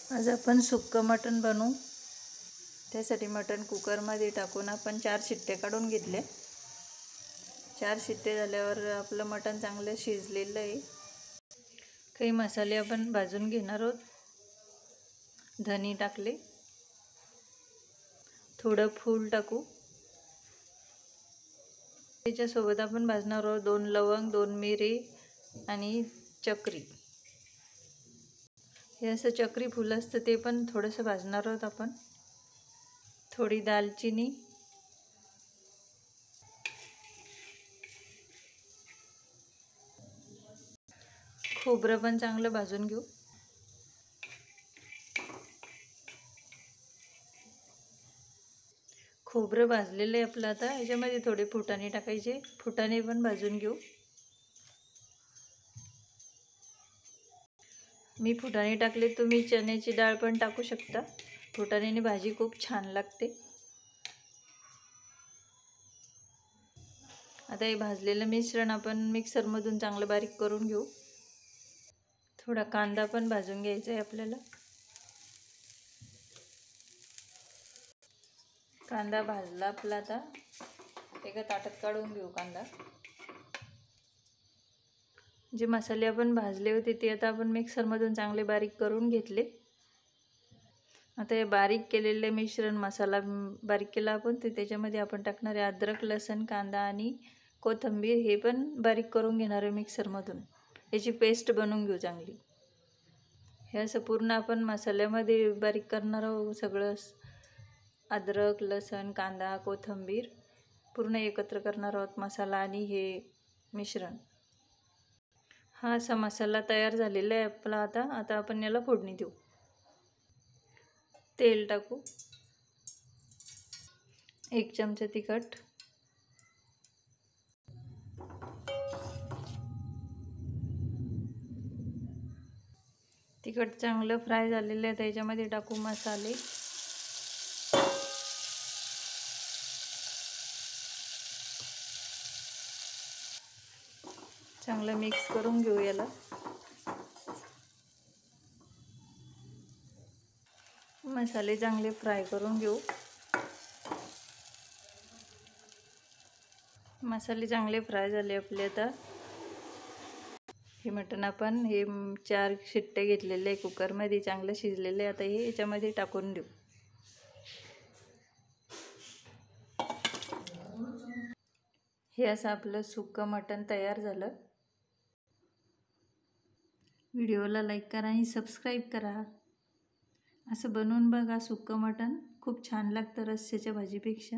आज आपण सुक्कं मटण बनवू। त्यासाठी मटण कुकरमध्ये टाकून आपण 4 शिट्टे काढून घेतले। 4 शिट्टे झाल्यावर आपलं मटण चांगलं शिजलेलं आहे। काही मसाले आपण भाजून घेणार आहोत। धने टाकले, थोडं फूल टाकू। त्याच्यासोबत आपण भाजणार आहोत 2 लवंग, 2 मिरी आणि चक्री। हे असं चक्री फूल असतं ते पण थोडंसं भाजणार आहोत आपण। थोडी दालचिनी, खोबरं पण चांगलं भाजून घेऊ। खोबरं भाजलेलं आहे आपलं। आता याच्यामध्ये थोडे फुटाणे टाकायचे, फुटाणे पण भाजून घेऊ। मी फुटाणे टाकले, तुम्ही चण्याची डाळ पण टाकू शकता। फुटाण्याने भाजी खूप छान लागते। आता हे भाजलेलं मिश्रण आपण मिक्सरमधून चांगलं बारीक करून घेऊ। थोडा कांदा पण भाजून घ्यायचा आहे आपल्याला। कांदा भाजला आपला, आता एका ताटात काढून घेऊ कांदा। जे मसाले आपण भाजले होते ते आता आपण मिक्सरमधून चांगले बारीक करून घेतले। आता हे बारीक केलेले मिश्रण, मसाला बारीक केला आपण, ते त्याच्यामध्ये आपण टाकणार आहे अद्रक, लसूण, कांदा आणि कोथिंबीर। हे पण बारीक करून घेणार आहे मिक्सरमधून। याची पेस्ट बनवून घेऊ चांगली। हे असं पूर्ण आपण मसाल्यामध्ये बारीक करणार आहोत सगळं। अद्रक, लसूण, कांदा, कोथिंबीर पूर्ण एकत्र करणार आहोत, मसाला आणि हे मिश्रण। हा असा मसाला तयार झालेला आहे आपला। आता आपण याला फोडणी देऊ। तेल टाकू, 1 चमचा तिखट, तिखट चांगलं फ्राय झालेलं आहे। त्याच्यामध्ये टाकू मसाले, चांगलं मिक्स करून घेऊ याला। मसाले चांगले फ्राय करून घेऊ। मसाले चांगले फ्राय झाले आपले। आता हे मटण आपण 4 शिट्टे घेतलेले आहे कुकरमध्ये, चांगलं शिजलेलं आहे। आता हे याच्यामध्ये टाकून देऊ। हे असं आपलं सुक्कं मटण तयार झालं। व्हिडिओला लाईक करा आणि सबस्क्राईब करा। असं बनवून बघा सुक्कं मटण, खूप छान लागतं रस्स्याच्या भाजीपेक्षा।